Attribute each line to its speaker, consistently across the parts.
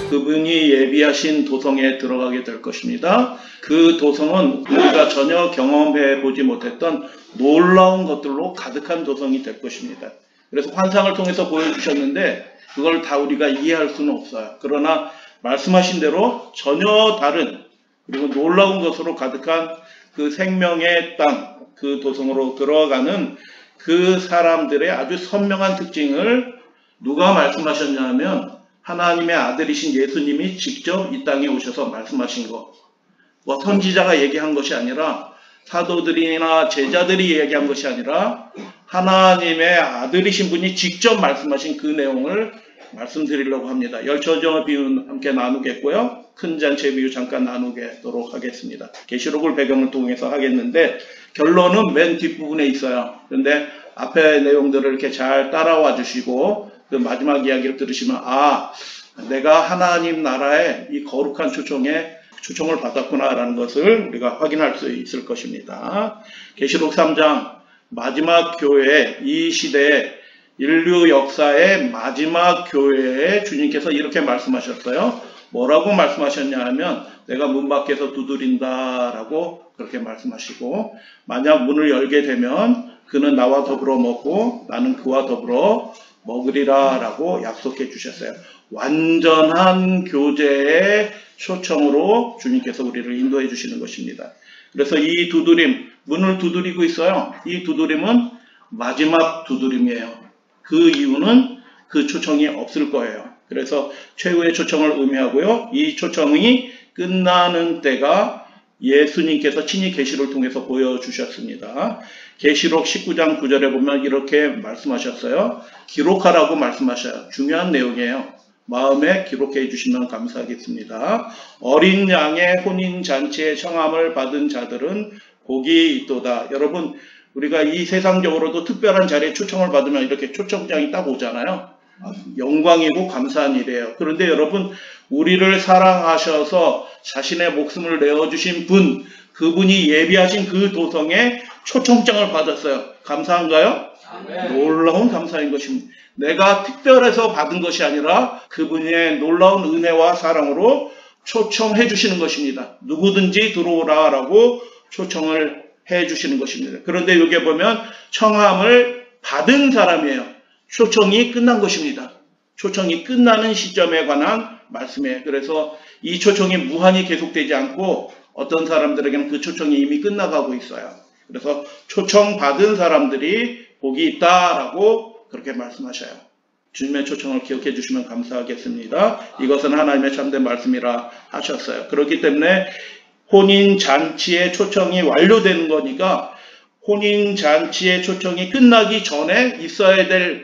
Speaker 1: 그분이 예비하신 도성에 들어가게 될 것입니다. 그 도성은 우리가 전혀 경험해 보지 못했던 놀라운 것들로 가득한 도성이 될 것입니다. 그래서 환상을 통해서 보여주셨는데 그걸 다 우리가 이해할 수는 없어요. 그러나 말씀하신 대로 전혀 다른 그리고 놀라운 것으로 가득한 그 생명의 땅, 그 도성으로 들어가는 그 사람들의 아주 선명한 특징을 누가 말씀하셨냐 하면 하나님의 아들이신 예수님이 직접 이 땅에 오셔서 말씀하신 것. 뭐 선지자가 얘기한 것이 아니라 사도들이나 제자들이 얘기한 것이 아니라 하나님의 아들이신 분이 직접 말씀하신 그 내용을 말씀드리려고 합니다. 열처정의 비유 함께 나누겠고요. 큰 잔치의 비유 잠깐 나누도록 하겠습니다. 계시록을 배경을 통해서 하겠는데 결론은 맨 뒷부분에 있어요. 그런데 앞에 내용들을 이렇게 잘 따라와 주시고 그 마지막 이야기를 들으시면 내가 하나님 나라의 이 거룩한 초청을 받았구나라는 것을 우리가 확인할 수 있을 것입니다. 계시록 3장 마지막 교회, 이 시대에 인류 역사의 마지막 교회에 주님께서 이렇게 말씀하셨어요. 뭐라고 말씀하셨냐 하면 내가 문 밖에서 두드린다라고 그렇게 말씀하시고 만약 문을 열게 되면 그는 나와 더불어 먹고 나는 그와 더불어 먹으리라 라고 약속해 주셨어요. 완전한 교제의 초청으로 주님께서 우리를 인도해 주시는 것입니다. 그래서 이 두드림, 문을 두드리고 있어요. 이 두드림은 마지막 두드림이에요. 그 이유는 그 초청이 없을 거예요. 그래서 최후의 초청을 의미하고요. 이 초청이 끝나는 때가 예수님께서 친히 계시를 통해서 보여주셨습니다. 계시록 19장 9절에 보면 이렇게 말씀하셨어요. 기록하라고 말씀하셔요. 중요한 내용이에요. 마음에 기록해 주시면 감사하겠습니다. 어린 양의 혼인잔치의 청함을 받은 자들은 복이 있도다. 여러분 우리가 이 세상적으로도 특별한 자리에 초청을 받으면 이렇게 초청장이 딱 오잖아요. 영광이고 감사한 일이에요. 그런데 여러분 우리를 사랑하셔서 자신의 목숨을 내어주신 분, 그분이 예비하신 그 도성에 초청장을 받았어요. 감사한가요? 놀라운 감사인 것입니다. 내가 특별해서 받은 것이 아니라 그분의 놀라운 은혜와 사랑으로 초청해 주시는 것입니다. 누구든지 들어오라 라고 초청을 해 주시는 것입니다. 그런데 여기에 보면 청함을 받은 사람이에요. 초청이 끝난 것입니다. 초청이 끝나는 시점에 관한 말씀이에요. 그래서 이 초청이 무한히 계속되지 않고 어떤 사람들에게는 그 초청이 이미 끝나가고 있어요. 그래서 초청받은 사람들이 복이 있다라고 그렇게 말씀하셔요. 주님의 초청을 기억해 주시면 감사하겠습니다. 이것은 하나님의 참된 말씀이라 하셨어요. 그렇기 때문에 혼인잔치의 초청이 완료되는 거니까 혼인잔치의 초청이 끝나기 전에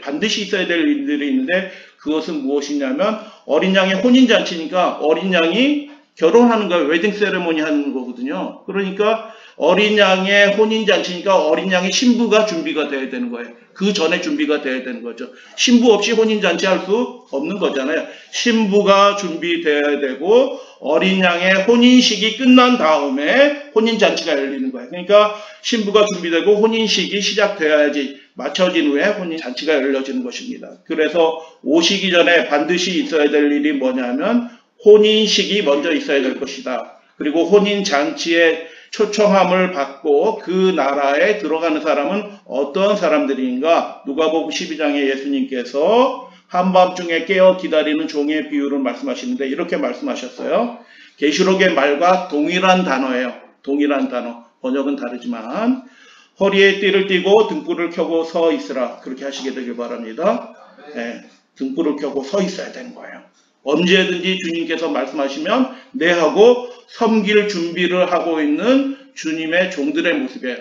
Speaker 1: 반드시 있어야 될 일들이 있는데 그것은 무엇이냐면 어린 양의 혼인잔치니까 어린 양이 결혼하는 거예요. 웨딩 세레모니 하는 거거든요. 그러니까 어린 양의 혼인잔치니까 어린 양의 신부가 준비가 돼야 되는 거예요. 그 전에 준비가 돼야 되는 거죠. 신부 없이 혼인잔치 할 수 없는 거잖아요. 신부가 준비돼야 되고 어린 양의 혼인식이 끝난 다음에 혼인잔치가 열리는 거예요. 그러니까 신부가 준비되고 혼인식이 시작돼야지 맞춰진 후에 혼인잔치가 열려지는 것입니다. 그래서 오시기 전에 반드시 있어야 될 일이 뭐냐면 혼인식이 먼저 있어야 될 것이다. 그리고 혼인잔치에 초청함을 받고 그 나라에 들어가는 사람은 어떤 사람들인가? 누가복음 12장에 예수님께서 한밤중에 깨어 기다리는 종의 비유를 말씀하시는데 이렇게 말씀하셨어요. 계시록의 말과 동일한 단어예요. 동일한 단어. 번역은 다르지만 허리에 띠를 띠고 등불을 켜고 서 있으라. 그렇게 하시게 되길 바랍니다. 네, 등불을 켜고 서 있어야 되는 거예요. 언제든지 주님께서 말씀하시면 네 하고 섬길 준비를 하고 있는 주님의 종들의 모습이에요.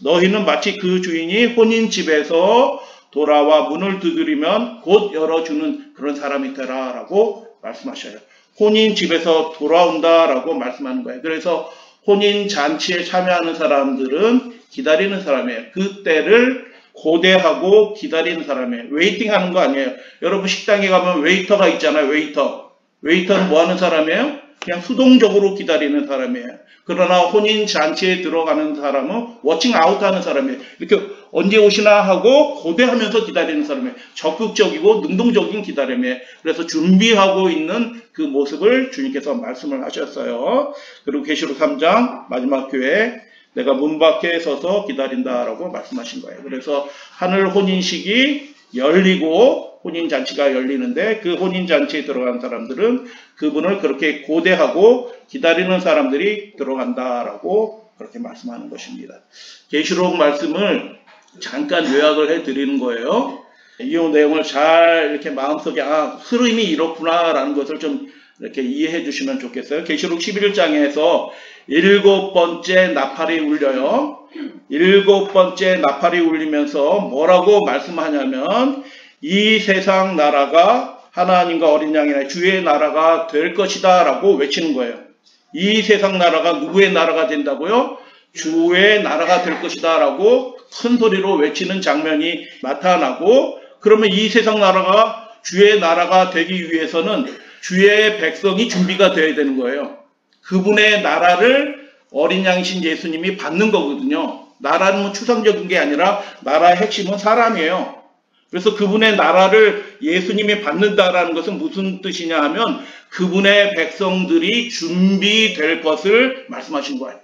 Speaker 1: 너희는 마치 그 주인이 혼인집에서 돌아와 문을 두드리면 곧 열어주는 그런 사람이 되라 라고 말씀하셔요. 혼인집에서 돌아온다라고 말씀하는 거예요. 그래서 혼인잔치에 참여하는 사람들은 기다리는 사람이에요. 그 때를 고대하고 기다리는 사람이에요. 웨이팅 하는 거 아니에요. 여러분 식당에 가면 웨이터가 있잖아요. 웨이터는 뭐 하는 사람이에요? 그냥 수동적으로 기다리는 사람이에요. 그러나 혼인잔치에 들어가는 사람은 워칭 아웃 하는 사람이에요. 이렇게 언제 오시나 하고 고대하면서 기다리는 사람이에요. 적극적이고 능동적인 기다림이에요. 그래서 준비하고 있는 그 모습을 주님께서 말씀을 하셨어요. 그리고 계시록 3장 마지막 교회 내가 문 밖에 서서 기다린다라고 말씀하신 거예요. 그래서 하늘 혼인식이 열리고 혼인잔치가 열리는데 그 혼인잔치에 들어간 사람들은 그분을 그렇게 고대하고 기다리는 사람들이 들어간다라고 그렇게 말씀하는 것입니다. 계시록 말씀을 잠깐 요약을 해드리는 거예요. 이 내용을 잘 이렇게 마음속에 흐름이 이렇구나라는 것을 좀 이렇게 이해해 주시면 좋겠어요. 계시록 11장에서 7번째 나팔이 울려요. 7번째 나팔이 울리면서 뭐라고 말씀하냐면 이 세상 나라가 하나님과 어린 양의 주의 나라가 될 것이다 라고 외치는 거예요. 이 세상 나라가 누구의 나라가 된다고요? 주의 나라가 될 것이다 라고 큰 소리로 외치는 장면이 나타나고, 그러면 이 세상 나라가 주의 나라가 되기 위해서는 주의 백성이 준비가 되어야 되는 거예요. 그분의 나라를 어린 양이신 예수님이 받는 거거든요. 나라는 뭐 추상적인 게 아니라 나라의 핵심은 사람이에요. 그래서 그분의 나라를 예수님이 받는다라는 것은 무슨 뜻이냐 하면 그분의 백성들이 준비될 것을 말씀하신 거예요.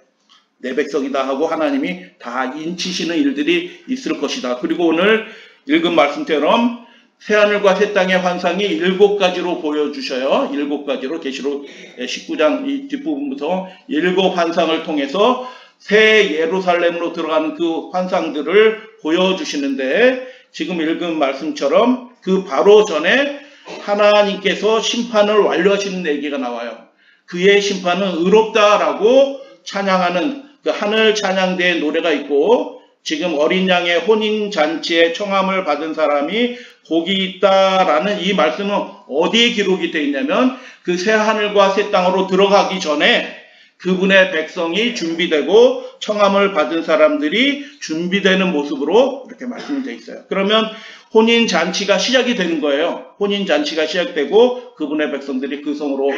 Speaker 1: 내 백성이다 하고 하나님이 다 인치시는 일들이 있을 것이다. 그리고 오늘 읽은 말씀처럼 새하늘과 새 땅의 환상이 7가지로 보여주셔요. 7가지로 계시록 19장 이 뒷부분부터 7 환상을 통해서 새 예루살렘으로 들어가는 그 환상들을 보여주시는데, 지금 읽은 말씀처럼 그 바로 전에 하나님께서 심판을 완료하시는 얘기가 나와요. 그의 심판은 의롭다라고 찬양하는 그 하늘 찬양대의 노래가 있고, 지금 어린 양의 혼인잔치에 청함을 받은 사람이 복이 있다라는 이 말씀은 어디에 기록이 되어 있냐면 그 새 하늘과 새 땅으로 들어가기 전에 그분의 백성이 준비되고 청함을 받은 사람들이 준비되는 모습으로 이렇게 말씀이 되어 있어요. 그러면 혼인잔치가 시작이 되는 거예요. 혼인잔치가 시작되고 그분의 백성들이 그 성으로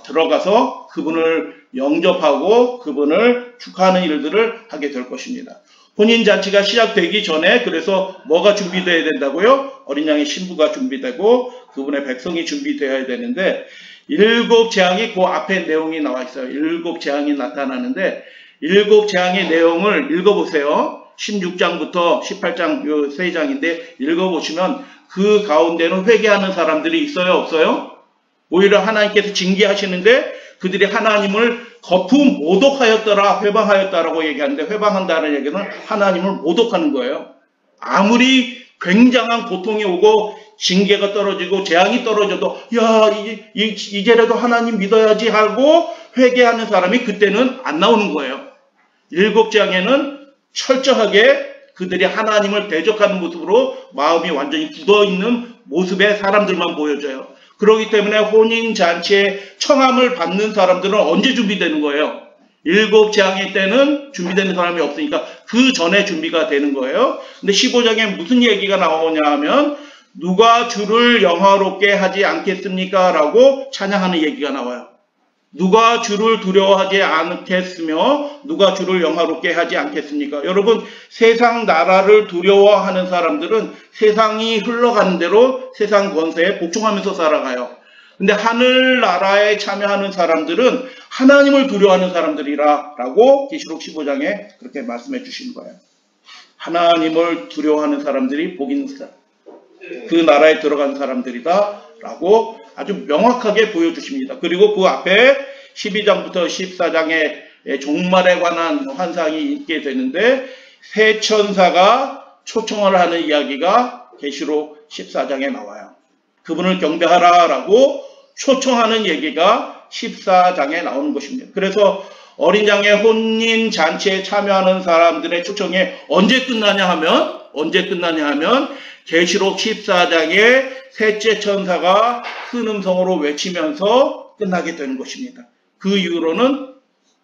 Speaker 1: 들어가서 그분을 영접하고 그분을 축하하는 일들을 하게 될 것입니다. 혼인잔치가 시작되기 전에 그래서 뭐가 준비되어야 된다고요? 어린 양의 신부가 준비되고 그분의 백성이 준비되어야 되는데 7 재앙이 그 앞에 내용이 나와 있어요. 7 재앙이 나타나는데 7 재앙의 내용을 읽어보세요. 16장부터 18장 요 3장인데 읽어보시면 그 가운데는 회개하는 사람들이 있어요? 없어요? 오히려 하나님께서 징계하시는데 그들이 하나님을 거품 모독하였더라, 회방하였다라고 얘기하는데, 회방한다는 얘기는 하나님을 모독하는 거예요. 아무리 굉장한 고통이 오고 징계가 떨어지고 재앙이 떨어져도 이제라도 하나님 믿어야지 하고 회개하는 사람이 그때는 안 나오는 거예요. 7 재앙에는 철저하게 그들이 하나님을 대적하는 모습으로 마음이 완전히 굳어있는 모습의 사람들만 보여줘요. 그렇기 때문에 혼인잔치에 청함을 받는 사람들은 언제 준비되는 거예요? 7 재앙의 때는 준비되는 사람이 없으니까 그 전에 준비가 되는 거예요. 근데 15장에 무슨 얘기가 나오냐 하면 누가 주를 영화롭게 하지 않겠습니까? 라고 찬양하는 얘기가 나와요. 누가 주를 두려워하지 않겠으며 누가 주를 영화롭게 하지 않겠습니까? 여러분, 세상 나라를 두려워하는 사람들은 세상이 흘러가는 대로 세상 권세에 복종하면서 살아가요. 근데 하늘나라에 참여하는 사람들은 하나님을 두려워하는 사람들이라 라고 계시록 15장에 그렇게 말씀해 주신 거예요. 하나님을 두려워하는 사람들이 복 있는 사람, 그 나라에 들어간 사람들이다 라고 아주 명확하게 보여주십니다. 그리고 그 앞에 12장부터 14장의 종말에 관한 환상이 있게 되는데 새 천사가 초청을 하는 이야기가 계시록 14장에 나와요. 그분을 경배하라 라고 초청하는 얘기가 14장에 나오는 것입니다. 그래서 어린 양의 혼인 잔치에 참여하는 사람들의 초청이 언제 끝나냐 하면 계시록 14장에 셋째 천사가 큰 음성으로 외치면서 끝나게 되는 것입니다. 그 이후로는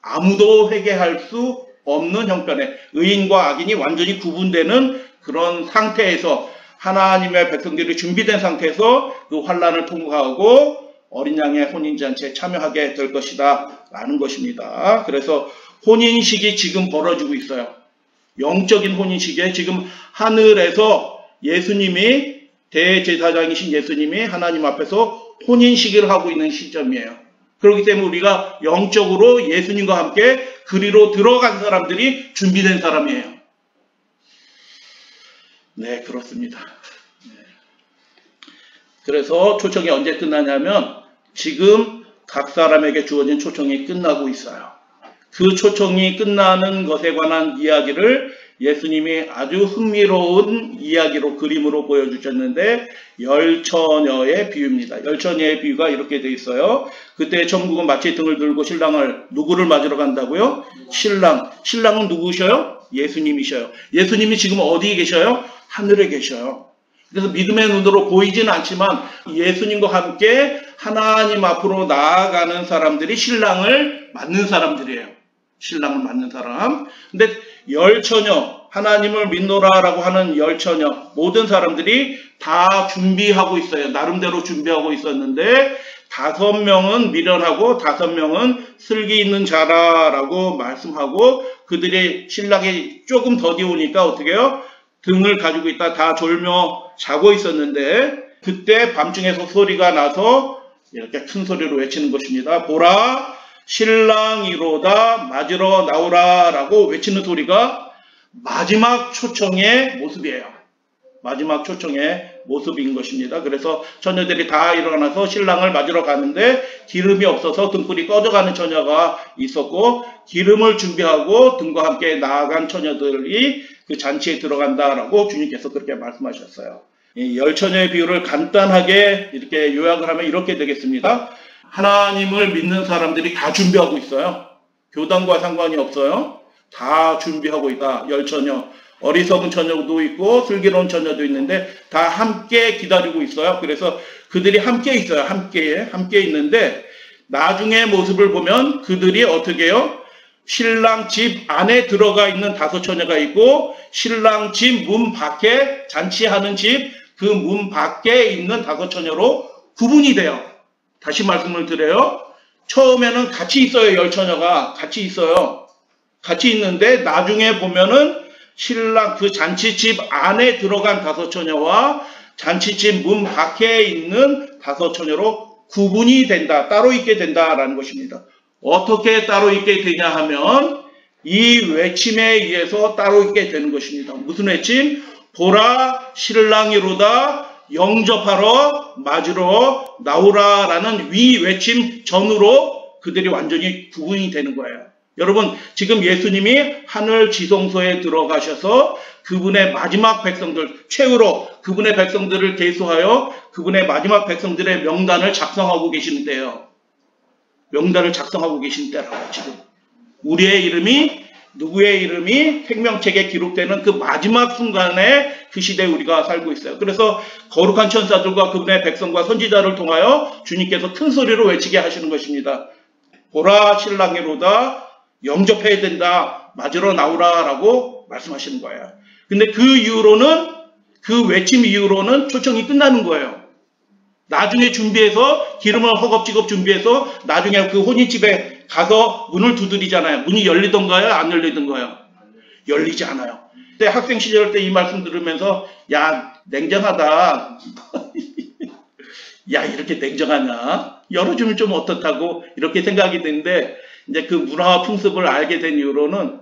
Speaker 1: 아무도 회개할 수 없는 형편에 의인과 악인이 완전히 구분되는 그런 상태에서 하나님의 백성들이 준비된 상태에서 그 환난을 통과하고 어린 양의 혼인잔치에 참여하게 될 것이다 라는 것입니다. 그래서 혼인식이 지금 벌어지고 있어요. 영적인 혼인시기에 지금 하늘에서 예수님이 대제사장이신 예수님이 하나님 앞에서 혼인시기를 하고 있는 시점이에요. 그렇기 때문에 우리가 영적으로 예수님과 함께 그리로 들어간 사람들이 준비된 사람이에요. 네, 그렇습니다. 그래서 초청이 언제 끝나냐면 지금 각 사람에게 주어진 초청이 끝나고 있어요. 그 초청이 끝나는 것에 관한 이야기를 예수님이 아주 흥미로운 이야기로 그림으로 보여주셨는데 열처녀의 비유입니다. 열처녀의 비유가 이렇게 돼 있어요. 그때 천국은 마치 등을 들고 신랑을 누구를 맞으러 간다고요? 신랑은 누구셔요? 예수님이셔요. 예수님이 지금 어디에 계셔요? 하늘에 계셔요. 그래서 믿음의 눈으로 보이지는 않지만 예수님과 함께 하나님 앞으로 나아가는 사람들이 신랑을 맞는 사람들이에요. 신랑을 맞는 사람. 근데 열처녀, 하나님을 믿노라라고 하는 열처녀, 모든 사람들이 다 준비하고 있어요. 나름대로 준비하고 있었는데 5명은 미련하고 5명은 슬기 있는 자라라고 말씀하고 그들이 신랑이 조금 더디우니까 어떻게 해요? 등을 가지고 있다 다 졸며 자고 있었는데 그때 밤중에서 소리가 나서 이렇게 큰 소리로 외치는 것입니다. 보라 신랑이로다 맞으러 나오라 라고 외치는 소리가 마지막 초청의 모습이에요. 마지막 초청의 모습인 것입니다. 그래서 처녀들이 다 일어나서 신랑을 맞으러 가는데 기름이 없어서 등불이 꺼져가는 처녀가 있었고 기름을 준비하고 등과 함께 나아간 처녀들이 그 잔치에 들어간다라고 주님께서 그렇게 말씀하셨어요. 이 열처녀의 비유를 간단하게 이렇게 요약을 하면 이렇게 되겠습니다. 하나님을 믿는 사람들이 다 준비하고 있어요. 교단과 상관이 없어요. 다 준비하고 있다. 열처녀. 어리석은 처녀도 있고 슬기로운 처녀도 있는데 다 함께 기다리고 있어요. 그래서 그들이 함께 있어요. 함께 있는데 나중에 모습을 보면 그들이 어떻게 해요? 신랑 집 안에 들어가 있는 5 처녀가 있고 신랑 집 문 밖에 잔치하는 집 그 문 밖에 있는 5 처녀로 구분이 돼요. 다시 말씀을 드려요. 처음에는 같이 있어요. 열처녀가 같이 있어요. 같이 있는데 나중에 보면은 신랑 그 잔치집 안에 들어간 5 처녀와 잔치집 문 밖에 있는 5 처녀로 구분이 된다. 따로 있게 된다라는 것입니다. 어떻게 따로 있게 되냐 하면 이 외침에 의해서 따로 있게 되는 것입니다. 무슨 외침? 보라 신랑이로다 영접하러 맞으러 나오라라는 위 외침 전후로 그들이 완전히 구분이 되는 거예요. 여러분 지금 예수님이 하늘 지성소에 들어가셔서 그분의 마지막 백성들 최후로 그분의 백성들을 계수하여 그분의 마지막 백성들의 명단을 작성하고 계시는데요. 명단을 작성하고 계신 때라고 지금 우리의 이름이 누구의 이름이 생명책에 기록되는 그 마지막 순간에 그 시대에 우리가 살고 있어요. 그래서 거룩한 천사들과 그분의 백성과 선지자를 통하여 주님께서 큰 소리로 외치게 하시는 것입니다. 보라 신랑이로다 영접해야 된다 맞으러 나오라라고 말씀하시는 거예요. 근데 그 이후로는 그 외침 이후로는 초청이 끝나는 거예요. 나중에 준비해서 기름을 허겁지겁 준비해서 나중에 그 혼인집에 가서 문을 두드리잖아요. 문이 열리던가요? 안 열리던가요? 열리지 않아요. 그때 학생 시절 때 이 말씀 들으면서 야 냉정하다. 야 이렇게 냉정하냐? 열어주면 좀 어떻다고 이렇게 생각이 되는데 이제 그 문화와 풍습을 알게 된 이후로는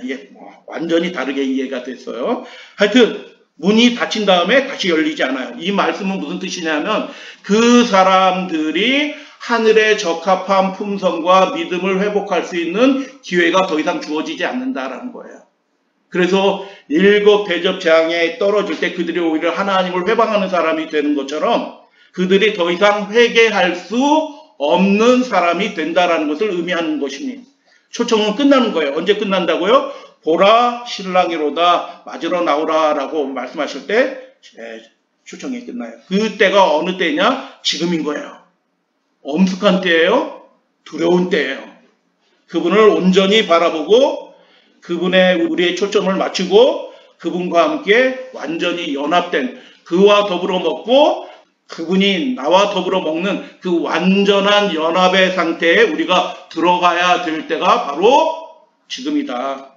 Speaker 1: 이게 완전히 다르게 이해가 됐어요. 하여튼 문이 닫힌 다음에 다시 열리지 않아요. 이 말씀은 무슨 뜻이냐면 그 사람들이 하늘의 적합한 품성과 믿음을 회복할 수 있는 기회가 더 이상 주어지지 않는다라는 거예요. 그래서 7 대접 재앙에 떨어질 때 그들이 오히려 하나님을 회방하는 사람이 되는 것처럼 그들이 더 이상 회개할 수 없는 사람이 된다라는 것을 의미하는 것입니다. 초청은 끝나는 거예요. 언제 끝난다고요? 보라 신랑이로다 맞으러 나오라 라고 말씀하실 때 초청이 끝나요. 그 때가 어느 때냐? 지금인 거예요. 엄숙한 때예요. 두려운 때예요. 그분을 온전히 바라보고 그분의 우리의 초점을 맞추고 그분과 함께 완전히 연합된 그와 더불어 먹고 그분이 나와 더불어 먹는 그 완전한 연합의 상태에 우리가 들어가야 될 때가 바로 지금이다.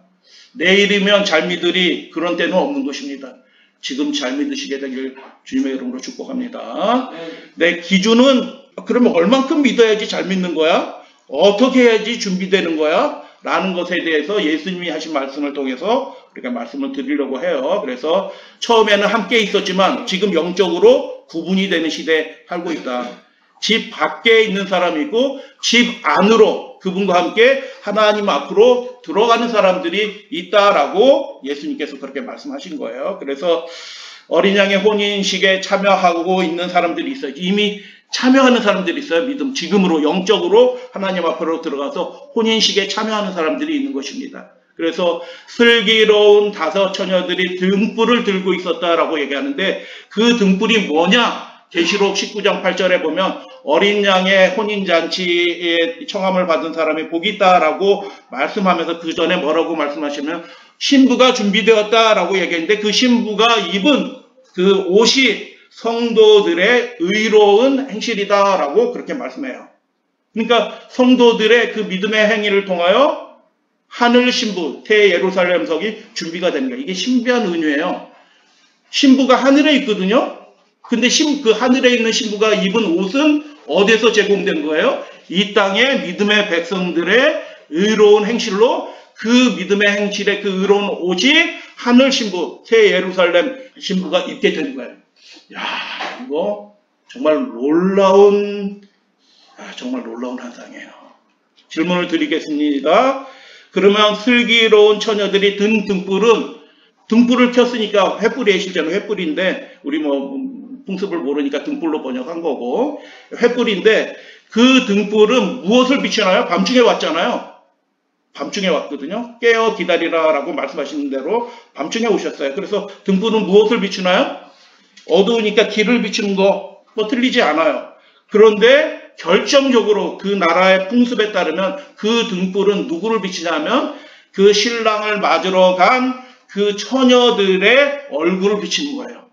Speaker 1: 내일이면 잘 믿으리 그런 때는 없는 것입니다. 지금 잘 믿으시게 되길 주님의 이름으로 축복합니다. 내 기준은 그러면 얼만큼 믿어야지 잘 믿는 거야? 어떻게 해야지 준비되는 거야? 라는 것에 대해서 예수님이 하신 말씀을 통해서 우리가 말씀을 드리려고 해요. 그래서 처음에는 함께 있었지만 지금 영적으로 구분이 되는 시대에 살고 있다. 집 밖에 있는 사람이 있고 집 안으로 그분과 함께 하나님 앞으로 들어가는 사람들이 있다라고 예수님께서 그렇게 말씀하신 거예요. 그래서 어린 양의 혼인식에 참여하고 있는 사람들이 있어요. 이미 참여하는 사람들이 있어요. 믿음. 지금으로 영적으로 하나님 앞으로 들어가서 혼인식에 참여하는 사람들이 있는 것입니다. 그래서 슬기로운 5 처녀들이 등불을 들고 있었다라고 얘기하는데 그 등불이 뭐냐? 계시록 19장 8절에 보면 어린 양의 혼인잔치에 청함을 받은 사람이 복이 있다라고 말씀하면서 그 전에 뭐라고 말씀하시면 신부가 준비되었다라고 얘기했는데 그 신부가 입은 그 옷이 성도들의 의로운 행실이다라고 그렇게 말씀해요. 그러니까 성도들의 그 믿음의 행위를 통하여 하늘 신부, 새 예루살렘 성이 준비가 되는 거예요. 이게 신비한 은유예요. 신부가 하늘에 있거든요. 근데 그 하늘에 있는 신부가 입은 옷은 어디에서 제공된 거예요? 이 땅의 믿음의 백성들의 의로운 행실로 그 믿음의 행실의 그 의로운 옷이 하늘 신부, 새 예루살렘 신부가 입게 되는 거예요. 야, 이거 정말 놀라운 환상이에요. 질문을 드리겠습니다. 그러면 슬기로운 처녀들이 든 등불을 켰으니까 횃불이에요. 실제로 횃불인데 우리 풍습을 모르니까 등불로 번역한 거고 횃불인데 그 등불은 무엇을 비추나요? 밤중에 왔잖아요. 밤중에 왔거든요. 깨어 기다리라라고 말씀하시는 대로 밤중에 오셨어요. 그래서 등불은 무엇을 비추나요? 어두우니까 길을 비추는 거 뭐 틀리지 않아요. 그런데 결정적으로 그 나라의 풍습에 따르면 그 등불은 누구를 비추냐면 그 신랑을 맞으러 간 그 처녀들의 얼굴을 비추는 거예요.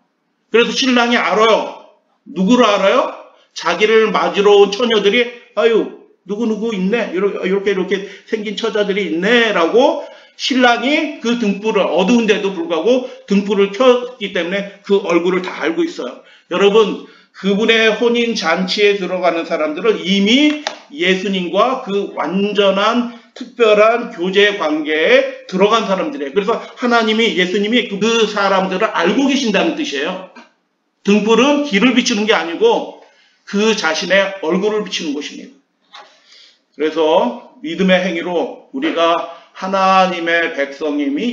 Speaker 1: 그래서 신랑이 알아요. 누구를 알아요? 자기를 맞으러 온 처녀들이 아유 누구 있네. 이렇게 생긴 처자들이 있네 라고 신랑이 그 등불을 어두운데도 불구하고 등불을 켰기 때문에 그 얼굴을 다 알고 있어요. 여러분 그분의 혼인 잔치에 들어가는 사람들은 이미 예수님과 그 완전한 특별한 교제 관계에 들어간 사람들이에요. 그래서 예수님이 그 사람들을 알고 계신다는 뜻이에요. 등불은 길을 비추는 게 아니고 그 자신의 얼굴을 비추는 것입니다. 그래서 믿음의 행위로 우리가 하나님의 백성임이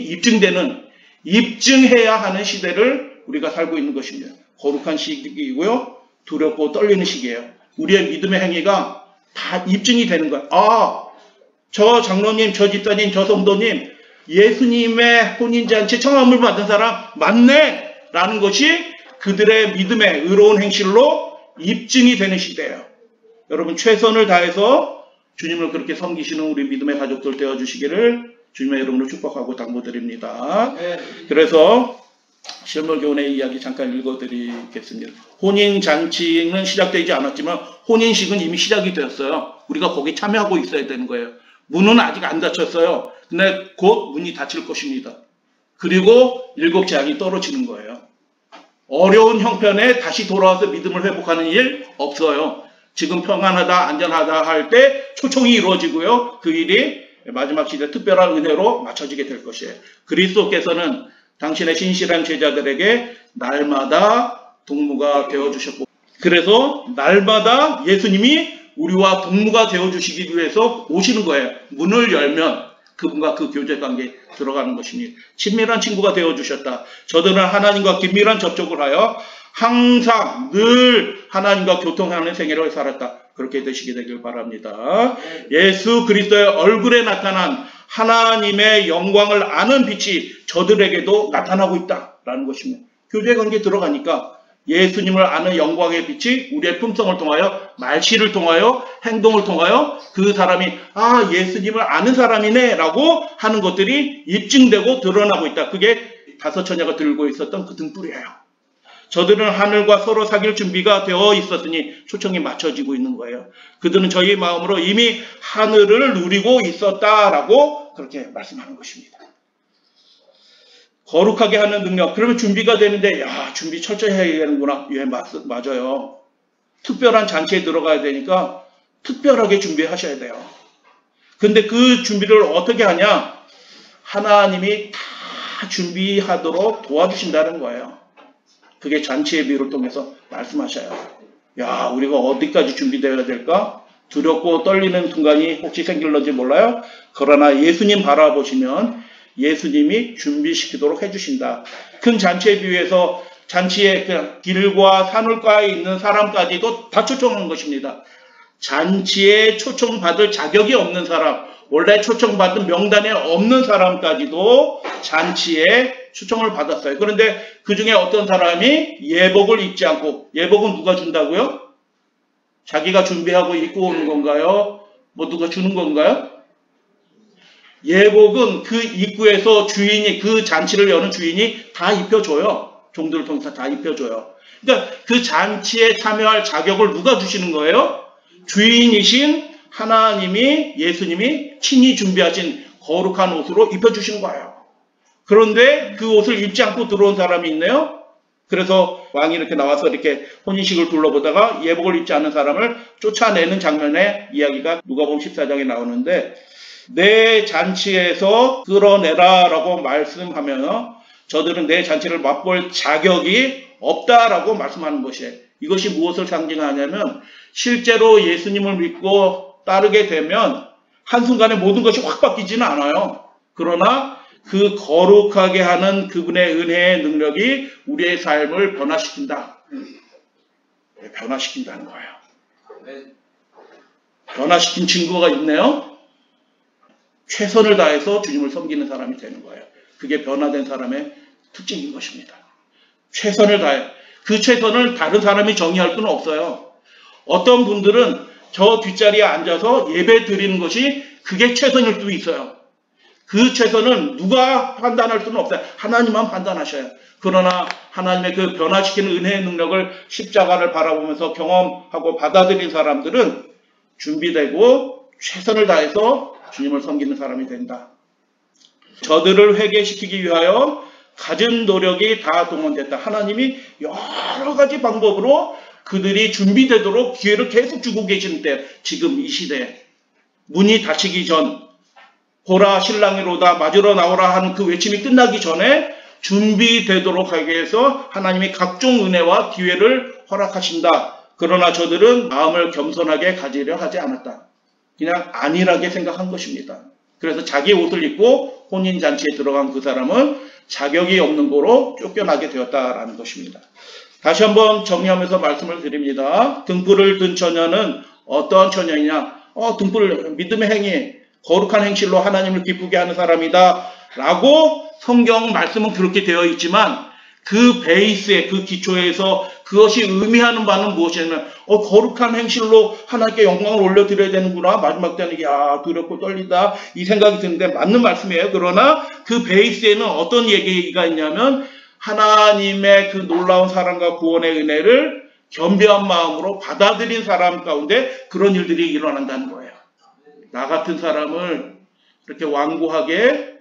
Speaker 1: 입증해야 하는 시대를 우리가 살고 있는 것입니다. 거룩한 시기이고요. 두렵고 떨리는 시기예요. 우리의 믿음의 행위가 다 입증이 되는 거예요. 아, 저 장로님, 저 집사님, 저 성도님 예수님의 혼인잔치 청함을 받은 사람 맞네 라는 것이 그들의 믿음의 의로운 행실로 입증이 되는 시대예요. 여러분 최선을 다해서 주님을 그렇게 섬기시는 우리 믿음의 가족들 되어주시기를 주님의 이름으로 축복하고 당부드립니다. 그래서 실물교훈의 이야기 잠깐 읽어드리겠습니다. 혼인잔치는 시작되지 않았지만 혼인식은 이미 시작이 되었어요. 우리가 거기 참여하고 있어야 되는 거예요. 문은 아직 안 닫혔어요. 근데 곧 문이 닫힐 것입니다. 그리고 7 재앙이 떨어지는 거예요. 어려운 형편에 다시 돌아와서 믿음을 회복하는 일 없어요. 지금 평안하다 안전하다 할 때 초청이 이루어지고요. 그 일이 마지막 시대 특별한 은혜로 맞춰지게 될 것이에요. 그리스도께서는 당신의 신실한 제자들에게 날마다 동무가 되어주셨고 그래서 날마다 예수님이 우리와 동무가 되어주시기 위해서 오시는 거예요. 문을 열면 그분과 그 교제관계에 들어가는 것입니다. 친밀한 친구가 되어주셨다. 저들은 하나님과 긴밀한 접촉을 하여 항상 늘 하나님과 교통하는 생애를 살았다. 그렇게 되시게 되길 바랍니다. 예수 그리스도의 얼굴에 나타난 하나님의 영광을 아는 빛이 저들에게도 나타나고 있다라는 것입니다. 교제관계에 들어가니까 예수님을 아는 영광의 빛이 우리의 품성을 통하여 말실을 통하여 행동을 통하여 그 사람이 아 예수님을 아는 사람이네 라고 하는 것들이 입증되고 드러나고 있다. 그게 5 처녀가 들고 있었던 그 등불이에요. 저들은 하늘과 서로 사귈 준비가 되어 있었으니 초청이 맞춰지고 있는 거예요. 그들은 저희 마음으로 이미 하늘을 누리고 있었다라고 그렇게 말씀하는 것입니다. 거룩하게 하는 능력. 그러면 준비가 되는데, 야, 준비 철저히 해야 되는구나. 예, 맞아요. 특별한 잔치에 들어가야 되니까 특별하게 준비하셔야 돼요. 근데 그 준비를 어떻게 하냐? 하나님이 다 준비하도록 도와주신다는 거예요. 그게 잔치의 비유를 통해서 말씀하셔요. 야, 우리가 어디까지 준비되어야 될까? 두렵고 떨리는 순간이 혹시 생길런지 몰라요. 그러나 예수님 바라보시면 예수님이 준비시키도록 해주신다. 큰 잔치에 비유해서 잔치의 그 길과 산울가에 있는 사람까지도 다 초청하는 것입니다. 잔치에 초청받을 자격이 없는 사람, 원래 초청받은 명단에 없는 사람까지도 잔치에 초청을 받았어요. 그런데 그 중에 어떤 사람이 예복을 입지 않고, 예복은 누가 준다고요? 자기가 준비하고 입고 오는 건가요? 뭐 누가 주는 건가요? 예복은 그 입구에서 주인이, 그 잔치를 여는 주인이 다 입혀줘요. 종들을 통해서 다 입혀줘요. 그러니까 그 잔치에 참여할 자격을 누가 주시는 거예요? 주인이신 하나님이, 예수님이 친히 준비하신 거룩한 옷으로 입혀주시는 거예요. 그런데 그 옷을 입지 않고 들어온 사람이 있네요. 그래서 왕이 이렇게 나와서 이렇게 혼인식을 둘러보다가 예복을 입지 않은 사람을 쫓아내는 장면의 이야기가 누가복음 14장에 나오는데, 내 잔치에서 끌어내라 라고 말씀하면 저들은 내 잔치를 맛볼 자격이 없다라고 말씀하는 것이에요. 이것이 무엇을 상징하냐면 실제로 예수님을 믿고 따르게 되면 한순간에 모든 것이 확 바뀌지는 않아요. 그러나 그 거룩하게 하는 그분의 은혜의 능력이 우리의 삶을 변화시킨다. 변화시킨다는 거예요. 변화시킨 증거가 있네요. 최선을 다해서 주님을 섬기는 사람이 되는 거예요. 그게 변화된 사람의 특징인 것입니다. 최선을 다해. 그 최선을 다른 사람이 정의할 수는 없어요. 어떤 분들은 저 뒷자리에 앉아서 예배 드리는 것이 그게 최선일 수도 있어요. 그 최선은 누가 판단할 수는 없어요. 하나님만 판단하셔요. 그러나 하나님의 그 변화시키는 은혜의 능력을, 십자가를 바라보면서 경험하고 받아들인 사람들은 준비되고 최선을 다해서 주님을 섬기는 사람이 된다. 저들을 회개시키기 위하여 가진 노력이 다 동원됐다. 하나님이 여러 가지 방법으로 그들이 준비되도록 기회를 계속 주고 계시는데, 지금 이 시대에 문이 닫히기 전, 보라 신랑이로다 맞으러 나오라 하는 그 외침이 끝나기 전에 준비되도록 하기 위해서 하나님이 각종 은혜와 기회를 허락하신다. 그러나 저들은 마음을 겸손하게 가지려 하지 않았다. 그냥 안일하게 생각한 것입니다. 그래서 자기 옷을 입고 혼인잔치에 들어간 그 사람은 자격이 없는 거로 쫓겨나게 되었다라는 것입니다. 다시 한번 정리하면서 말씀을 드립니다. 등불을 든 처녀는 어떤 처녀이냐? 등불, 믿음의 행위, 거룩한 행실로 하나님을 기쁘게 하는 사람이다 라고 성경 말씀은 그렇게 되어 있지만, 그 베이스에, 그 기초에서 그것이 의미하는 바는 무엇이냐면, 거룩한 행실로 하나님께 영광을 올려드려야 되는구나. 마지막 때는 야, 두렵고 떨리다, 이 생각이 드는데 맞는 말씀이에요. 그러나 그 베이스에는 어떤 얘기가 있냐면, 하나님의 그 놀라운 사랑과 구원의 은혜를 겸비한 마음으로 받아들인 사람 가운데 그런 일들이 일어난다는 거예요. 나 같은 사람을 이렇게 완고하게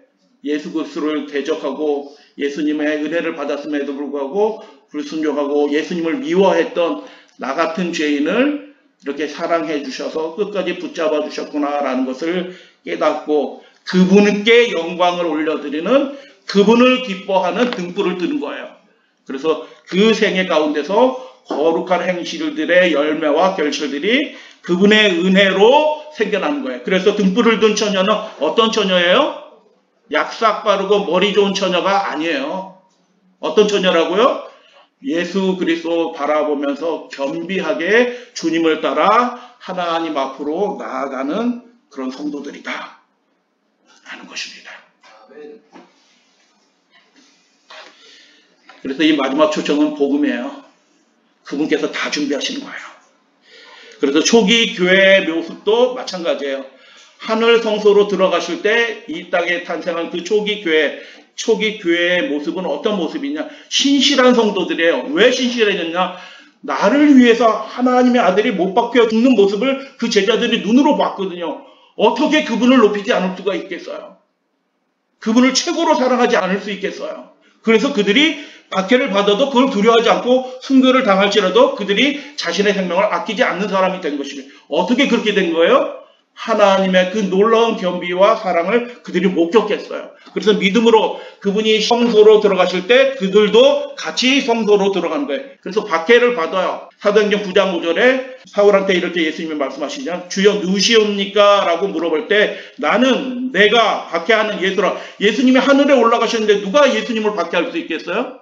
Speaker 1: 예수 그리스도를 대적하고 예수님의 은혜를 받았음에도 불구하고 불순종하고 예수님을 미워했던 나 같은 죄인을 이렇게 사랑해 주셔서 끝까지 붙잡아 주셨구나라는 것을 깨닫고 그분께 영광을 올려드리는, 그분을 기뻐하는 등불을 드는 거예요. 그래서 그 생애 가운데서 거룩한 행실들의 열매와 결실들이 그분의 은혜로 생겨나는 거예요. 그래서 등불을 든 처녀는 어떤 처녀예요? 약삭 빠르고 머리 좋은 처녀가 아니에요. 어떤 처녀라고요? 예수 그리스도 바라보면서 겸비하게 주님을 따라 하나님 앞으로 나아가는 그런 성도들이다 하는 것입니다. 그래서 이 마지막 초청은 복음이에요. 그분께서 다 준비하시는 거예요. 그래서 초기 교회의 모습도 마찬가지예요. 하늘 성소로 들어가실 때 이 땅에 탄생한 그 초기 교회의 모습은 어떤 모습이냐? 신실한 성도들이에요. 왜 신실했느냐? 나를 위해서 하나님의 아들이 못 박혀 죽는 모습을 그 제자들이 눈으로 봤거든요. 어떻게 그분을 높이지 않을 수가 있겠어요? 그분을 최고로 사랑하지 않을 수 있겠어요? 그래서 그들이 박해를 받아도 그걸 두려워하지 않고 순교를 당할지라도 그들이 자신의 생명을 아끼지 않는 사람이 된 것입니다. 어떻게 그렇게 된 거예요? 하나님의 그 놀라운 겸비와 사랑을 그들이 목격했어요. 그래서 믿음으로 그분이 성소로 들어가실 때 그들도 같이 성소로 들어가는 거예요. 그래서 박해를 받아요. 사도행전 9장 5절에 사울한테 이렇게 예수님이 말씀하시냐, 주여 누구시옵니까? 라고 물어볼 때 나는 내가 박해하는 예수라. 예수님이 하늘에 올라가셨는데 누가 예수님을 박해할 수 있겠어요?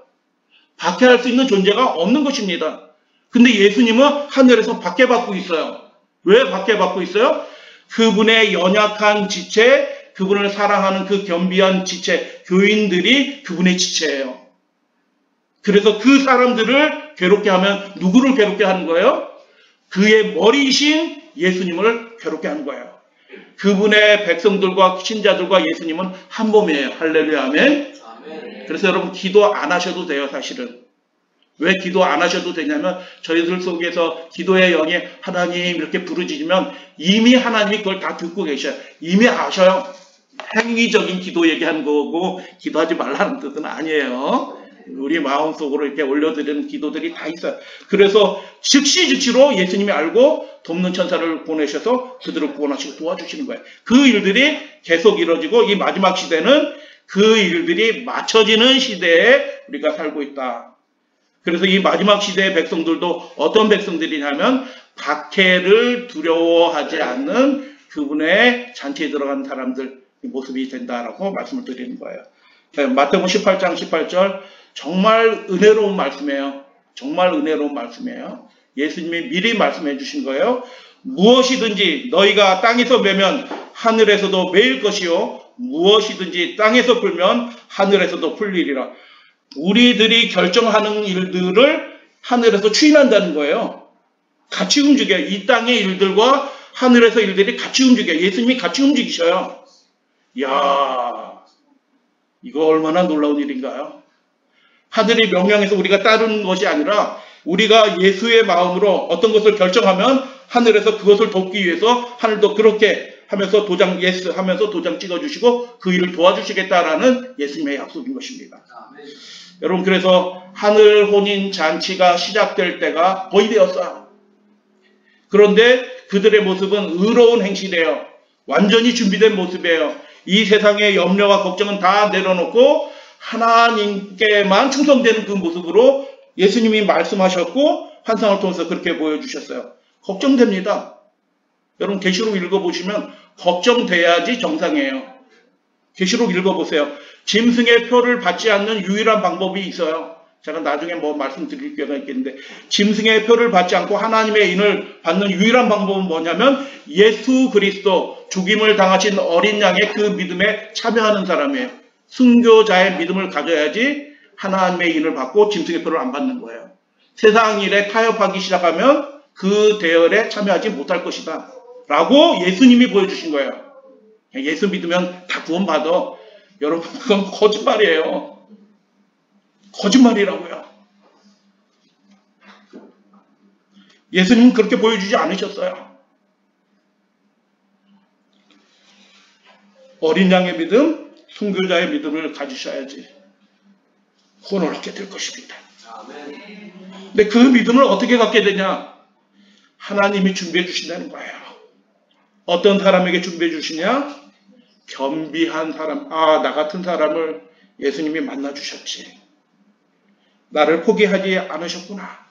Speaker 1: 박해할 수 있는 존재가 없는 것입니다. 근데 예수님은 하늘에서 박해받고 있어요. 왜 박해받고 있어요? 그분의 연약한 지체, 그분을 사랑하는 그 겸비한 지체, 교인들이 그분의 지체예요. 그래서 그 사람들을 괴롭게 하면 누구를 괴롭게 하는 거예요? 그의 머리이신 예수님을 괴롭게 하는 거예요. 그분의 백성들과 신자들과 예수님은 한 몸이에요. 할렐루야, 아멘. 그래서 여러분 기도 안 하셔도 돼요, 사실은. 왜 기도 안 하셔도 되냐면 저희들 속에서 기도의 영이 하나님 이렇게 부르짖으면 이미 하나님이 그걸 다 듣고 계셔요. 이미 아셔요. 행위적인 기도 얘기하는 거고 기도하지 말라는 뜻은 아니에요. 우리 마음속으로 이렇게 올려드리는 기도들이 다 있어요. 그래서 즉시로 예수님이 알고 돕는 천사를 보내셔서 그들을 구원하시고 도와주시는 거예요. 그 일들이 계속 이루어지고 이 마지막 시대는 그 일들이 맞춰지는 시대에 우리가 살고 있다. 그래서 이 마지막 시대의 백성들도 어떤 백성들이냐면 박해를 두려워하지 않는 그분의 잔치에 들어간 사람들 모습이 된다라고 말씀을 드리는 거예요. 마태복음 18장 18절 정말 은혜로운 말씀이에요. 정말 은혜로운 말씀이에요. 예수님이 미리 말씀해 주신 거예요. 무엇이든지 너희가 땅에서 매면 하늘에서도 매일 것이요 무엇이든지 땅에서 풀면 하늘에서도 풀리리라. 우리들이 결정하는 일들을 하늘에서 추인한다는 거예요. 같이 움직여요. 이 땅의 일들과 하늘에서 일들이 같이 움직여요. 예수님이 같이 움직이셔요. 이야, 이거 얼마나 놀라운 일인가요? 하늘이 명령해서 우리가 따르는 것이 아니라 우리가 예수의 마음으로 어떤 것을 결정하면 하늘에서 그것을 돕기 위해서 하늘도 그렇게 하면서 도장 예스 하면서 도장 찍어주시고 그 일을 도와주시겠다라는 예수님의 약속인 것입니다. 여러분, 그래서 하늘 혼인 잔치가 시작될 때가 거의 되었어요. 그런데 그들의 모습은 의로운 행실이에요. 완전히 준비된 모습이에요. 이 세상의 염려와 걱정은 다 내려놓고 하나님께만 충성되는 그 모습으로 예수님이 말씀하셨고 환상을 통해서 그렇게 보여주셨어요. 걱정됩니다. 여러분, 계시록 읽어보시면 걱정돼야지 정상이에요. 계시록 읽어보세요. 짐승의 표를 받지 않는 유일한 방법이 있어요. 제가 나중에 뭐 말씀드릴 기회가 있겠는데 짐승의 표를 받지 않고 하나님의 인을 받는 유일한 방법은 뭐냐면 예수 그리스도 죽임을 당하신 어린 양의 그 믿음에 참여하는 사람이에요. 순교자의 믿음을 가져야지 하나님의 인을 받고 짐승의 표를 안 받는 거예요. 세상 일에 타협하기 시작하면 그 대열에 참여하지 못할 것이다 라고 예수님이 보여주신 거예요. 예수 믿으면 다 구원받아. 여러분, 그건 거짓말이에요. 거짓말이라고요. 예수님은 그렇게 보여주지 않으셨어요. 어린 양의 믿음, 순교자의 믿음을 가지셔야지 구원을 얻게 될 것입니다. 근데 그 믿음을 어떻게 갖게 되냐? 하나님이 준비해 주신다는 거예요. 어떤 사람에게 준비해 주시냐? 겸비한 사람, 나 같은 사람을 예수님이 만나주셨지. 나를 포기하지 않으셨구나.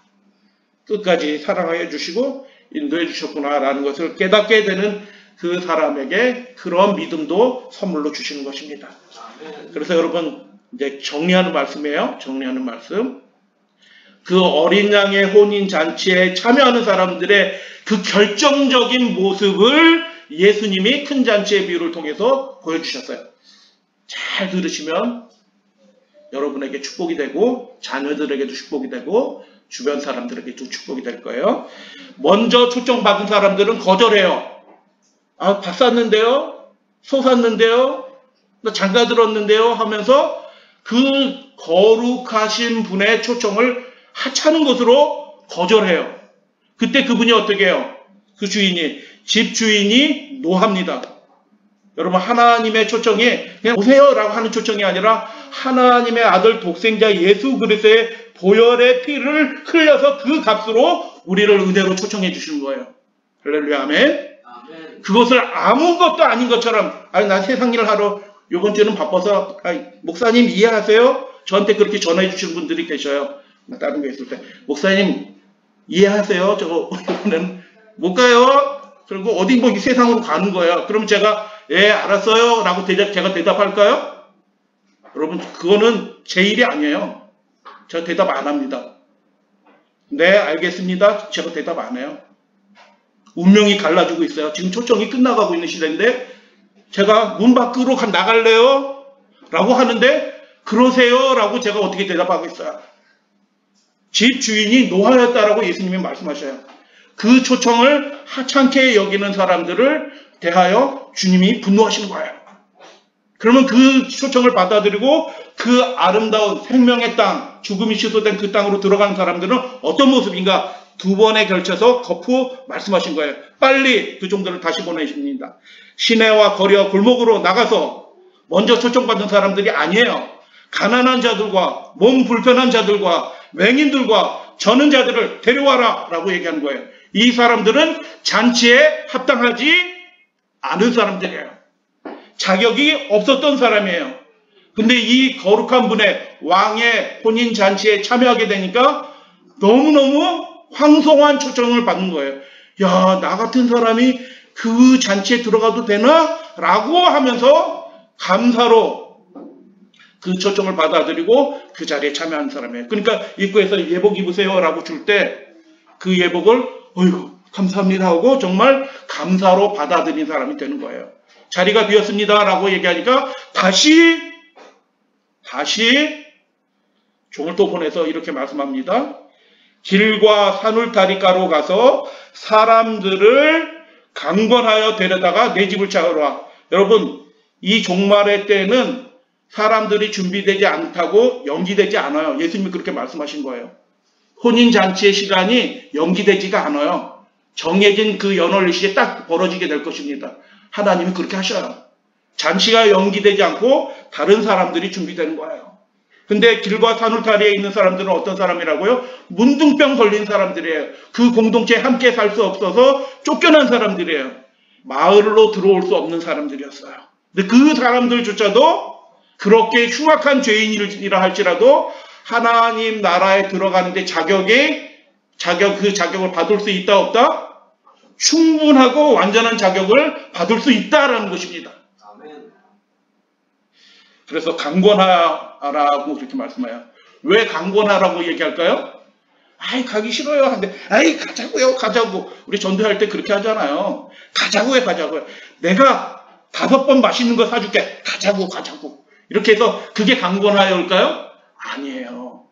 Speaker 1: 끝까지 사랑하여 주시고 인도해 주셨구나 라는 것을 깨닫게 되는 그 사람에게 그런 믿음도 선물로 주시는 것입니다. 그래서 여러분, 이제 정리하는 말씀이에요. 정리하는 말씀. 그 어린 양의 혼인 잔치에 참여하는 사람들의 그 결정적인 모습을 예수님이 큰 잔치의 비유를 통해서 보여주셨어요. 잘 들으시면 여러분에게 축복이 되고 자녀들에게도 축복이 되고 주변 사람들에게도 축복이 될 거예요. 먼저 초청받은 사람들은 거절해요. 밥 샀는데요? 소 샀는데요? 나 장가 들었는데요? 하면서 그 거룩하신 분의 초청을 하찮은 것으로 거절해요. 그때 그분이 어떻게 해요? 그 주인이, 집 주인이 노합니다. 여러분, 하나님의 초청이 그냥 오세요라고 하는 초청이 아니라 하나님의 아들 독생자 예수 그리스도의 보혈의 피를 흘려서 그 값으로 우리를 은혜로 초청해 주시는 거예요. 할렐루야, 아멘. 그것을 아무것도 아닌 것처럼, 아니 나 세상 일을 하러 이번 주는 바빠서, 목사님 이해하세요? 저한테 그렇게 전화해 주시는 분들이 계셔요. 다른 게 있을 때, 목사님 이해하세요? 저거 이번에는 못 가요. 그리고 어디 뭐 이 세상으로 가는 거예요. 그럼 제가 예 알았어요 라고 제가 대답할까요? 여러분, 그거는 제 일이 아니에요. 제가 대답 안 합니다. 네 알겠습니다. 제가 대답 안 해요. 운명이 갈라지고 있어요. 지금 초청이 끝나가고 있는 시대인데 제가 문 밖으로 나갈래요? 라고 하는데 그러세요? 라고 제가 어떻게 대답하겠어요? 집 주인이 노하였다라고 예수님이 말씀하셔요. 그 초청을 하찮게 여기는 사람들을 대하여 주님이 분노하시는 거예요. 그러면 그 초청을 받아들이고 그 아름다운 생명의 땅, 죽음이 취소된 그 땅으로 들어가는 사람들은 어떤 모습인가? 2번에 걸쳐서 거푸 말씀하신 거예요. 빨리 그 종들을 다시 보내십니다. 시내와 거리와 골목으로 나가서 먼저 초청받은 사람들이 아니에요. 가난한 자들과 몸 불편한 자들과 맹인들과 저는 자들을 데려와라 라고 얘기하는 거예요. 이 사람들은 잔치에 합당하지 않은 사람들이에요. 자격이 없었던 사람이에요. 근데 이 거룩한 분의 왕의 혼인 잔치에 참여하게 되니까 너무너무 황송한 초청을 받는 거예요. 야, 나 같은 사람이 그 잔치에 들어가도 되나? 라고 하면서 감사로 그 초청을 받아들이고 그 자리에 참여하는 사람이에요. 그러니까 입구에서 예복 입으세요 라고 줄 때 그 예복을 어이구 감사합니다 하고 정말 감사로 받아들인 사람이 되는 거예요. 자리가 비었습니다 라고 얘기하니까 다시 종을 또 보내서 이렇게 말씀합니다. 길과 산울타리가로 가서 사람들을 강권하여 데려다가 내 집을 찾아라. 여러분, 이 종말의 때는 사람들이 준비되지 않다고 연기되지 않아요. 예수님이 그렇게 말씀하신 거예요. 혼인잔치의 시간이 연기되지가 않아요. 정해진 그 연월 시에 딱 벌어지게 될 것입니다. 하나님이 그렇게 하셔요. 잔치가 연기되지 않고 다른 사람들이 준비되는 거예요. 근데 길과 산울타리에 있는 사람들은 어떤 사람이라고요? 문둥병 걸린 사람들이에요. 그 공동체에 함께 살 수 없어서 쫓겨난 사람들이에요. 마을로 들어올 수 없는 사람들이었어요. 근데 그 사람들조차도 그렇게 흉악한 죄인이라 할지라도 하나님 나라에 들어가는데 그 자격을 받을 수 있다 없다? 충분하고 완전한 자격을 받을 수 있다라는 것입니다. 그래서 강권하라고 그렇게 말씀해요. 왜 강권하라고 얘기할까요? 아이 가기 싫어요 하는데 아이 가자고요. 우리 전도할 때 그렇게 하잖아요. 가자고요. 내가 5번 맛있는 거 사줄게. 가자고. 이렇게 해서 그게 강권하여일까요? 아니에요.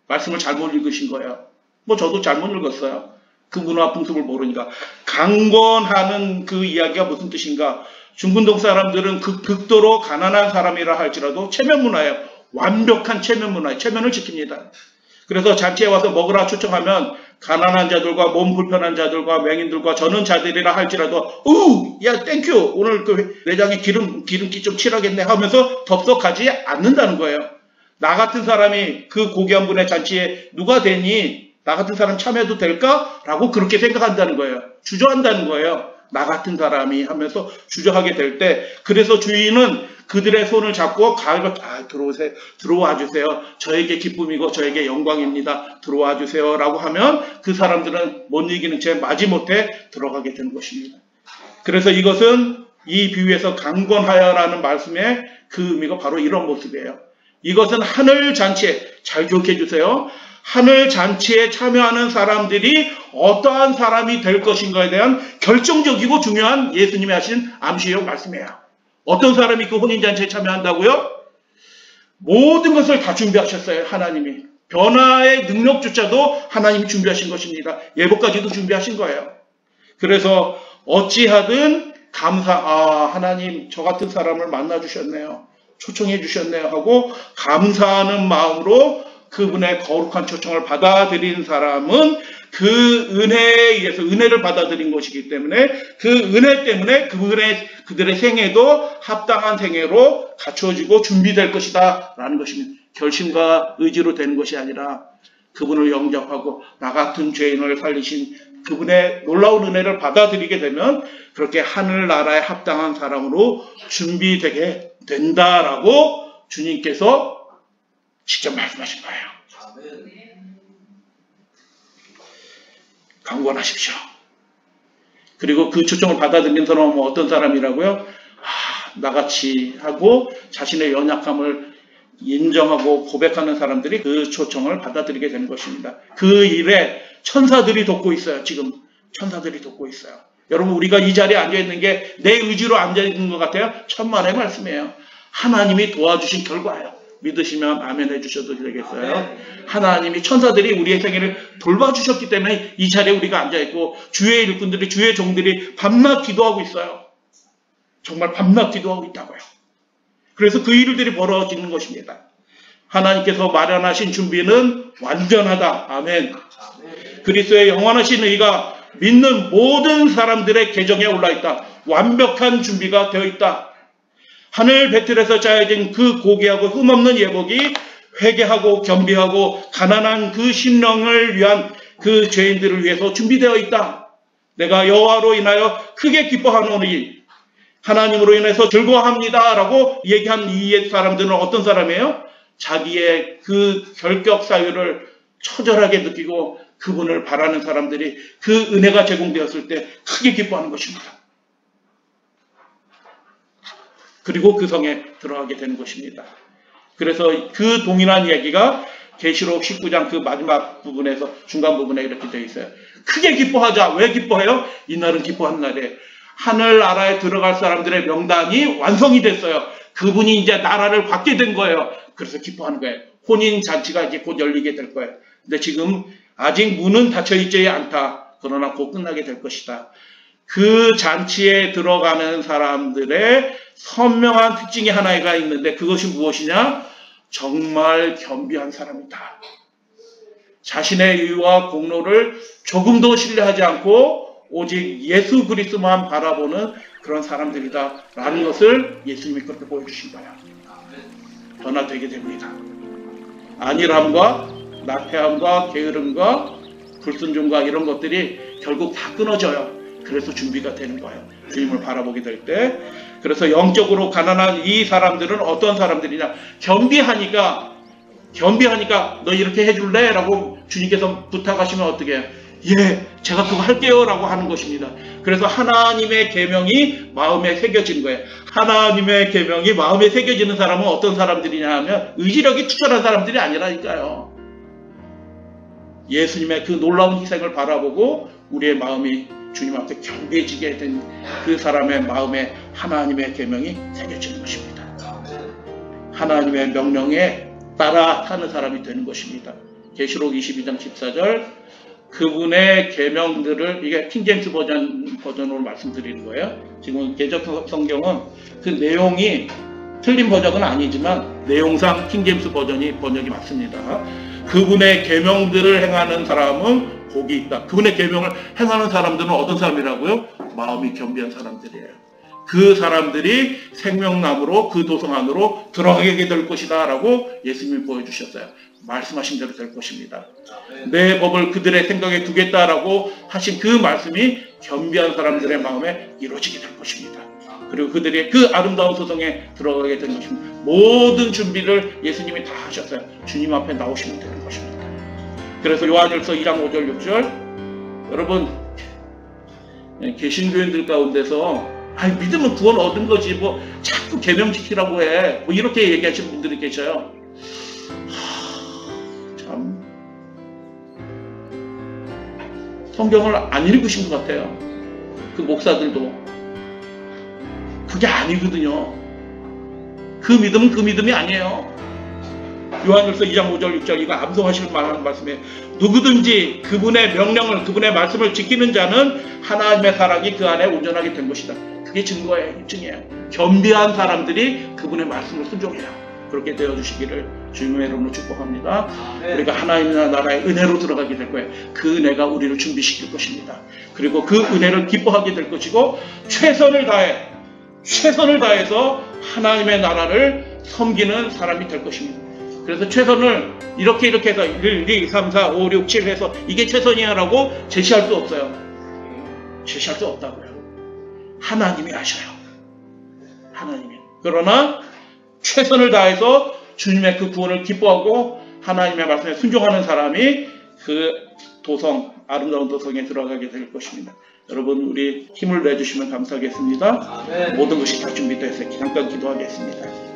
Speaker 1: 말씀을 잘못 읽으신 거예요. 뭐 저도 잘못 읽었어요. 그 문화 풍습을 모르니까. 강권하는 그 이야기가 무슨 뜻인가? 중근동 사람들은 극도로 가난한 사람이라 할지라도 체면 문화예요. 완벽한 체면 문화예요. 체면을 지킵니다. 그래서 잔치에 와서 먹으라 초청하면 가난한 자들과 몸 불편한 자들과 맹인들과 저는 자들이라 할지라도 야 땡큐 오늘 그 내장에 기름기 좀 칠하겠네 하면서 덥석하지 않는다는 거예요. 나 같은 사람이 그 고귀한 분의 잔치에 누가 되니 나 같은 사람 참여해도 될까? 라고 그렇게 생각한다는 거예요. 주저한다는 거예요. 나 같은 사람이 하면서 주저하게 될 때 그래서 주인은 그들의 손을 잡고 가볍게 들어와 주세요. 저에게 기쁨이고 저에게 영광입니다. 들어와 주세요. 라고 하면 그 사람들은 못 이기는 채 마지못해 들어가게 되는 것입니다. 그래서 이것은 이 비유에서 강권하여라는 말씀의 그 의미가 바로 이런 모습이에요. 이것은 하늘 잔치에 잘 기억해 주세요. 하늘 잔치에 참여하는 사람들이 어떠한 사람이 될 것인가에 대한 결정적이고 중요한 예수님이 하신 암시의 말씀이에요. 어떤 사람이 그 혼인잔치에 참여한다고요? 모든 것을 다 준비하셨어요. 하나님이. 변화의 능력조차도 하나님이 준비하신 것입니다. 예복까지도 준비하신 거예요. 그래서 어찌하든 하나님 저 같은 사람을 만나주셨네요. 초청해 주셨네요 하고 감사하는 마음으로 그분의 거룩한 초청을 받아들인 사람은 그 은혜에 의해서 은혜를 받아들인 것이기 때문에 그 은혜 때문에 그들의 생애도 합당한 생애로 갖추어지고 준비될 것이다 라는 것입니다. 결심과 의지로 되는 것이 아니라 그분을 영접하고 나 같은 죄인을 살리신 그분의 놀라운 은혜를 받아들이게 되면 그렇게 하늘나라에 합당한 사람으로 준비되게 된다라고 주님께서 직접 말씀하신 거예요. 강권하십시오. 그리고 그 초청을 받아들인 사람은 어떤 사람이라고요? 나같이 하고 자신의 연약함을 인정하고 고백하는 사람들이 그 초청을 받아들이게 되는 것입니다. 그 일에 천사들이 돕고 있어요. 지금 천사들이 돕고 있어요. 여러분, 우리가 이 자리에 앉아있는 게 내 의지로 앉아있는 것 같아요? 천만의 말씀이에요. 하나님이 도와주신 결과예요. 믿으시면 아멘 해주셔도 되겠어요. 하나님이 천사들이 우리의 생애를 돌봐주셨기 때문에 이 자리에 우리가 앉아있고 주의 일꾼들이 주의 종들이 밤낮 기도하고 있어요. 정말 밤낮 기도하고 있다고요. 그래서 그 일들이 벌어지는 것입니다. 하나님께서 마련하신 준비는 완전하다. 아멘. 그리스도의 영원하신 의가 믿는 모든 사람들의 계정에 올라있다. 완벽한 준비가 되어 있다. 하늘 배틀에서 짜여진 그 고귀하고 흠없는 예복이 회개하고 겸비하고 가난한 그 심령을 위한 그 죄인들을 위해서 준비되어 있다. 내가 여호와로 인하여 크게 기뻐하노니 하나님으로 인해서 즐거워합니다 라고 얘기한 이 사람들은 어떤 사람이에요? 자기의 그 결격 사유를 처절하게 느끼고 그분을 바라는 사람들이 그 은혜가 제공되었을 때 크게 기뻐하는 것입니다. 그리고 그 성에 들어가게 되는 것입니다. 그래서 그 동일한 얘기가 계시록 19장 그 마지막 부분에서 중간 부분에 이렇게 되어 있어요. 크게 기뻐하자. 왜 기뻐해요? 이날은 기뻐하는 날이에요. 하늘나라에 들어갈 사람들의 명단이 완성이 됐어요. 그분이 이제 나라를 받게 된 거예요. 그래서 기뻐하는 거예요. 혼인잔치가 이제 곧 열리게 될 거예요. 근데 지금 아직 문은 닫혀있지 않다. 그러나 곧 끝나게 될 것이다. 그 잔치에 들어가는 사람들의 선명한 특징이 하나가 있는데 그것이 무엇이냐? 정말 겸비한 사람이다. 자신의 의와 공로를 조금도 신뢰하지 않고 오직 예수 그리스도만 바라보는 그런 사람들이다 라는 것을 예수님이 그렇게 보여주신 거야. 변화되게 됩니다. 안일함과 나태함과 게으름과 불순종과 이런 것들이 결국 다 끊어져요. 그래서 준비가 되는 거예요. 주님을 바라보게 될 때. 그래서 영적으로 가난한 이 사람들은 어떤 사람들이냐? 겸비하니까 너 이렇게 해줄래? 라고 주님께서 부탁하시면 어떻게 해요? 예, 제가 그거 할게요 라고 하는 것입니다. 그래서 하나님의 계명이 마음에 새겨진 거예요. 하나님의 계명이 마음에 새겨지는 사람은 어떤 사람들이냐 하면 의지력이 투철한 사람들이 아니라니까요. 예수님의 그 놀라운 희생을 바라보고 우리의 마음이 주님 앞에 겸비해지게 된 그 사람의 마음에 하나님의 계명이 새겨지는 것입니다. 하나님의 명령에 따라 사는 사람이 되는 것입니다. 계시록 22장 14절 그분의 계명들을 이게 킹제임스 버전으로 말씀드리는 거예요. 지금 개역 성경은 그 내용이 틀린 번역은 아니지만 내용상 킹제임스 번역이 맞습니다. 그분의 계명들을 행하는 사람은 복이 있다. 그분의 계명을 행하는 사람들은 어떤 사람이라고요? 마음이 겸비한 사람들이에요. 그 사람들이 생명나무로 그 도성 안으로 들어가게 될 것이다 라고 예수님이 보여주셨어요. 말씀하신 대로 될 것입니다. 내 법을 그들의 생각에 두겠다라고 하신 그 말씀이 겸비한 사람들의 마음에 이루어지게 될 것입니다. 그리고 그들이 그 아름다운 소성에 들어가게 되는 것입니다. 모든 준비를 예수님이 다 하셨어요. 주님 앞에 나오시면 되는 것입니다. 그래서 요한일서 2장 5절 6절 여러분 개신교인들 가운데서 믿으면 구원 얻은 거지 뭐 자꾸 계명 지키라고 해 뭐 이렇게 얘기하시는 분들이 계셔요. 참 성경을 안 읽으신 것 같아요. 그 목사들도 그게 아니거든요. 그 믿음은 그 믿음이 아니에요. 요한일서 2장 5절 6절 이거 암송하실 만한 말씀이에요. 누구든지 그분의 명령을 그분의 말씀을 지키는 자는 하나님의 사랑이 그 안에 온전하게 된 것이다. 그게 증거예요. 입증이에요. 겸비한 사람들이 그분의 말씀을 순종해요. 그렇게 되어주시기를 주님의 이름으로 축복합니다.
Speaker 2: 네.
Speaker 1: 우리가 하나님 나라의 은혜로 들어가게 될 거예요. 그 은혜가 우리를 준비시킬 것입니다. 그리고 그 은혜를 기뻐하게 될 것이고 최선을 다해서 하나님의 나라를 섬기는 사람이 될 것입니다. 그래서 최선을 이렇게 해서 1, 2, 3, 4, 5, 6, 7 해서 이게 최선이야라고 제시할 수 없어요. 제시할 수 없다고요. 하나님이 아셔요. 하나님이. 그러나 최선을 다해서 주님의 그 구원을 기뻐하고 하나님의 말씀에 순종하는 사람이 그 도성, 아름다운 도성에 들어가게 될 것입니다. 여러분 우리 힘을 내주시면 감사하겠습니다.
Speaker 2: 아멘.
Speaker 1: 모든 것이 다 준비되어 있어요. 잠깐 기도하겠습니다.